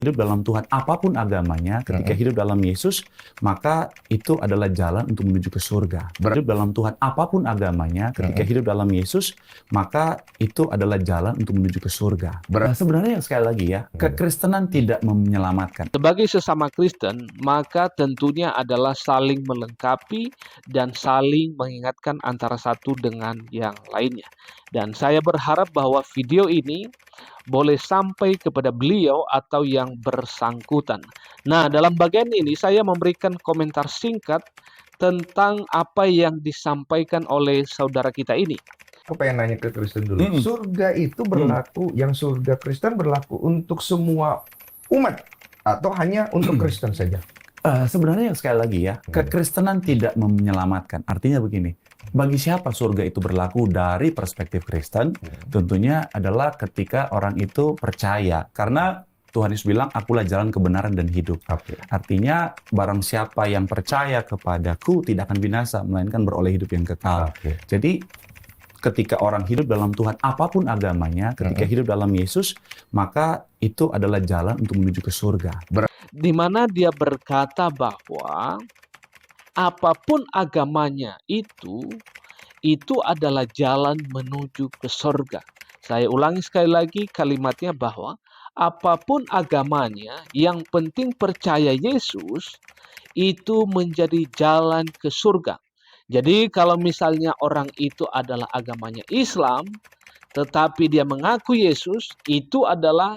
Hidup dalam Tuhan, apapun agamanya, ketika hidup dalam Yesus, maka itu adalah jalan untuk menuju ke surga. Hidup dalam Tuhan, apapun agamanya, ketika hidup dalam Yesus, maka itu adalah jalan untuk menuju ke surga. Sebenarnya sekali lagi ya, kekristenan tidak menyelamatkan. Sebagai sesama Kristen, maka tentunya adalah saling melengkapi dan saling mengingatkan antara satu dengan yang lainnya. Dan saya berharap bahwa video ini boleh sampai kepada beliau atau yang bersangkutan. Nah, dalam bagian ini saya memberikan komentar singkat tentang apa yang disampaikan oleh saudara kita ini. Aku pengen nanya ke Kristen dulu. Surga itu berlaku, yang surga Kristen berlaku untuk semua umat atau hanya untuk Kristen saja? Sebenarnya sekali lagi ya, kekristenan tidak menyelamatkan. Artinya begini, bagi siapa surga itu berlaku dari perspektif Kristen, tentunya adalah ketika orang itu percaya. Karena Tuhan Yesus bilang, akulah jalan kebenaran dan hidup. Artinya, barang siapa yang percaya kepadaku tidak akan binasa, melainkan beroleh hidup yang kekal. Jadi, ketika orang hidup dalam Tuhan, apapun agamanya, ketika hidup dalam Yesus, maka itu adalah jalan untuk menuju ke surga. Di mana dia berkata bahwa apapun agamanya itu adalah jalan menuju ke surga. Saya ulangi sekali lagi kalimatnya bahwa apapun agamanya, yang penting percaya Yesus, itu menjadi jalan ke surga. Jadi kalau misalnya orang itu adalah agamanya Islam, tetapi dia mengaku Yesus, itu adalah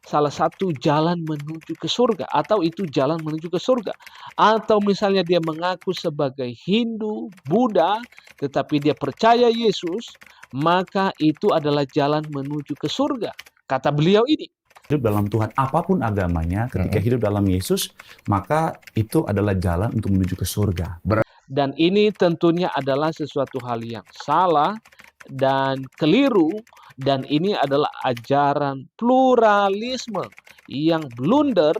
salah satu jalan menuju ke surga, atau itu jalan menuju ke surga. Atau misalnya dia mengaku sebagai Hindu, Buddha, tetapi dia percaya Yesus, maka itu adalah jalan menuju ke surga. Kata beliau ini. Hidup dalam Tuhan, apapun agamanya, ketika hidup dalam Yesus, maka itu adalah jalan untuk menuju ke surga. Dan ini tentunya adalah sesuatu hal yang salah dan keliru, dan ini adalah ajaran pluralisme yang blunder,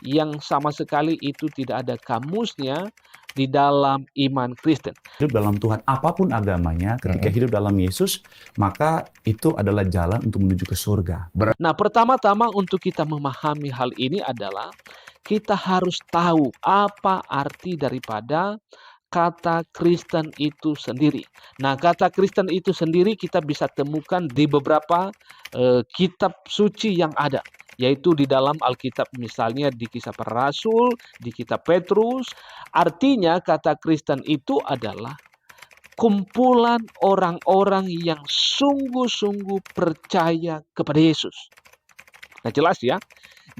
yang sama sekali itu tidak ada kamusnya di dalam iman Kristen. Hidup dalam Tuhan, apapun agamanya, ketika hidup dalam Yesus, maka itu adalah jalan untuk menuju ke surga. Nah, pertama-tama untuk kita memahami hal ini adalah kita harus tahu apa arti daripada kata Kristen itu sendiri. Nah, kata Kristen itu sendiri kita bisa temukan di beberapa kitab suci yang ada, yaitu di dalam Alkitab, misalnya di Kisah Para Rasul, di Kitab Petrus. Artinya kata Kristen itu adalah kumpulan orang-orang yang sungguh-sungguh percaya kepada Yesus. Nah, jelas ya.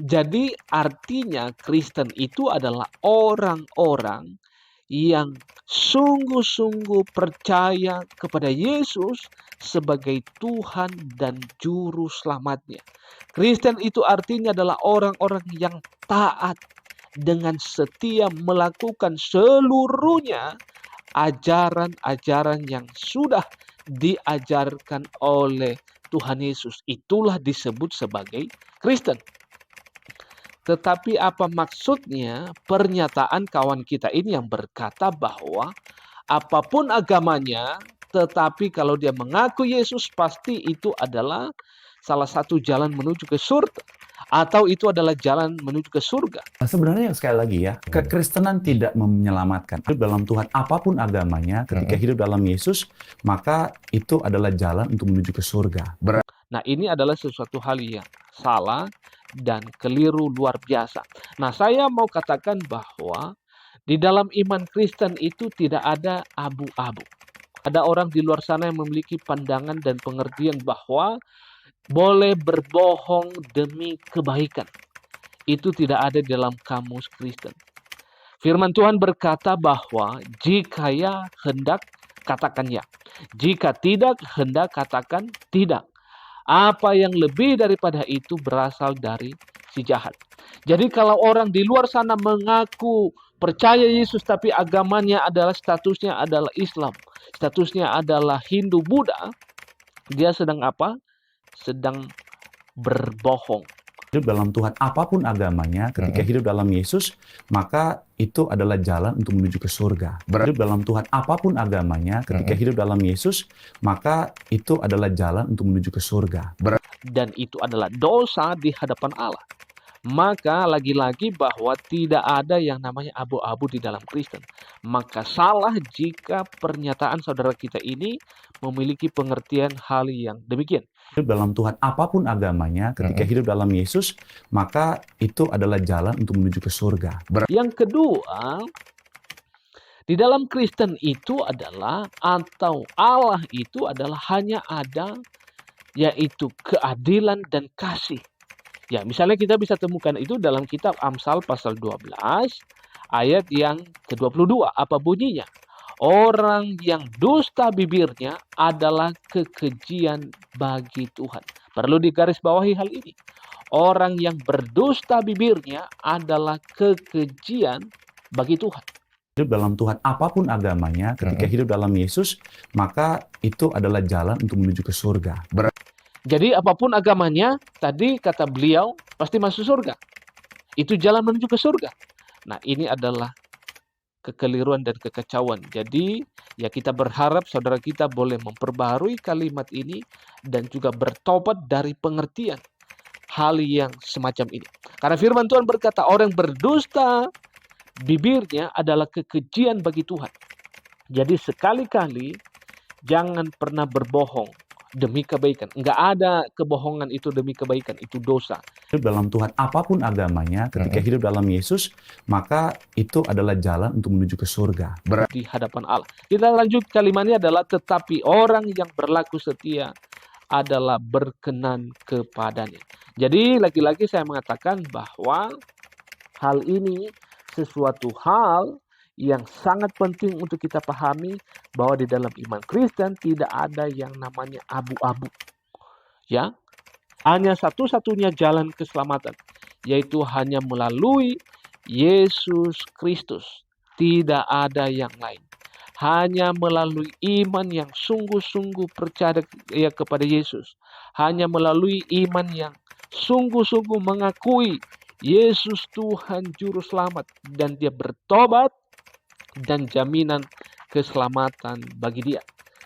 Jadi artinya Kristen itu adalah orang-orang yang sungguh-sungguh percaya kepada Yesus sebagai Tuhan dan Juru Selamatnya. Kristen itu artinya adalah orang-orang yang taat dengan setia melakukan seluruhnya ajaran-ajaran yang sudah diajarkan oleh Tuhan Yesus. Itulah disebut sebagai Kristen. Tetapi apa maksudnya pernyataan kawan kita ini yang berkata bahwa apapun agamanya, tetapi kalau dia mengaku Yesus, pasti itu adalah salah satu jalan menuju ke surga, atau itu adalah jalan menuju ke surga. Sebenarnya sekali lagi ya, kekristenan tidak menyelamatkan. Hidup dalam Tuhan, apapun agamanya, ketika hidup dalam Yesus, maka itu adalah jalan untuk menuju ke surga. Nah, ini adalah sesuatu hal yang salah dan keliru luar biasa. Nah, saya mau katakan bahwa di dalam iman Kristen itu tidak ada abu-abu. Ada orang di luar sana yang memiliki pandangan dan pengertian bahwa boleh berbohong demi kebaikan. Itu tidak ada dalam kamus Kristen. Firman Tuhan berkata bahwa jika ya hendak, katakan ya. Jika tidak hendak, katakan tidak. Apa yang lebih daripada itu berasal dari si jahat. Jadi kalau orang di luar sana mengaku percaya Yesus tapi agamanya adalah statusnya adalah Islam, statusnya adalah Hindu Buddha, dia sedang apa? Sedang berbohong. Hidup dalam Tuhan, apapun agamanya, ketika hidup dalam Yesus, maka itu adalah jalan untuk menuju ke surga. Hidup dalam Tuhan, apapun agamanya, ketika hidup dalam Yesus, maka itu adalah jalan untuk menuju ke surga. Dan itu adalah dosa di hadapan Allah. Maka lagi-lagi bahwa tidak ada yang namanya abu-abu di dalam Kristen. Maka salah jika pernyataan saudara kita ini memiliki pengertian hal yang demikian. Hidup dalam Tuhan, apapun agamanya, ketika hidup dalam Yesus, maka itu adalah jalan untuk menuju ke surga. Yang kedua, di dalam Kristen itu adalah, atau Allah itu adalah hanya ada, yaitu keadilan dan kasih. Ya, misalnya kita bisa temukan itu dalam kitab Amsal pasal 12 ayat yang ke-22. Apa bunyinya? Orang yang dusta bibirnya adalah kekejian bagi Tuhan. Perlu digarisbawahi hal ini. Orang yang berdusta bibirnya adalah kekejian bagi Tuhan. Hidup dalam Tuhan, apapun agamanya, ketika hidup dalam Yesus, maka itu adalah jalan untuk menuju ke surga. Jadi apapun agamanya, tadi kata beliau, pasti masuk surga. Itu jalan menuju ke surga. Nah, ini adalah kekeliruan dan kekacauan. Jadi, ya kita berharap saudara kita boleh memperbaharui kalimat ini dan juga bertobat dari pengertian hal yang semacam ini. Karena firman Tuhan berkata, orang berdusta bibirnya adalah kekejian bagi Tuhan. Jadi sekali-kali jangan pernah berbohong demi kebaikan. Enggak ada kebohongan itu demi kebaikan, itu dosa. Hidup dalam Tuhan, apapun agamanya, ketika hidup dalam Yesus, maka itu adalah jalan untuk menuju ke surga. Di hadapan Allah. Kita lanjut kalimatnya adalah, tetapi orang yang berlaku setia adalah berkenan kepadanya. Jadi lagi-lagi saya mengatakan bahwa hal ini sesuatu hal yang sangat penting untuk kita pahami, bahwa di dalam iman Kristen tidak ada yang namanya abu-abu. Ya, hanya satu-satunya jalan keselamatan, yaitu hanya melalui Yesus Kristus. Tidak ada yang lain. Hanya melalui iman yang sungguh-sungguh percaya kepada Yesus. Hanya melalui iman yang sungguh-sungguh mengakui Yesus Tuhan Juru Selamat, dan dia bertobat, dan jaminan keselamatan bagi dia.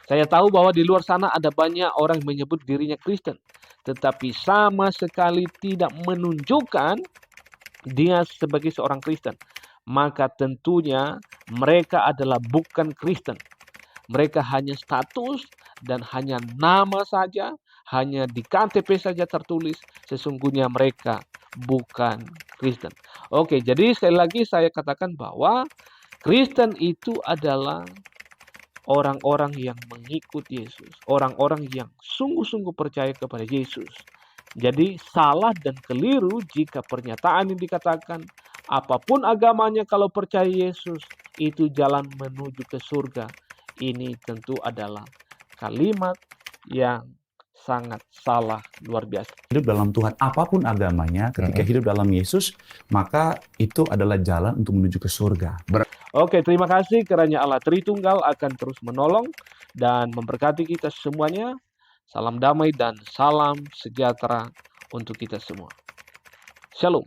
Saya tahu bahwa di luar sana ada banyak orang yang menyebut dirinya Kristen, tetapi sama sekali tidak menunjukkan dia sebagai seorang Kristen. Maka tentunya mereka adalah bukan Kristen. Mereka hanya status dan hanya nama saja, hanya di KTP saja tertulis, sesungguhnya mereka bukan Kristen. Oke, jadi sekali lagi saya katakan bahwa Kristen itu adalah orang-orang yang mengikut Yesus, orang-orang yang sungguh-sungguh percaya kepada Yesus. Jadi salah dan keliru jika pernyataan yang dikatakan apapun agamanya, kalau percaya Yesus itu jalan menuju ke surga. Ini tentu adalah kalimat yang sangat salah, luar biasa. Hidup dalam Tuhan, apapun agamanya, ketika hidup dalam Yesus, maka itu adalah jalan untuk menuju ke surga. Oke, terima kasih kiranya Allah Tritunggal akan terus menolong dan memberkati kita semuanya. Salam damai dan salam sejahtera untuk kita semua. Shalom.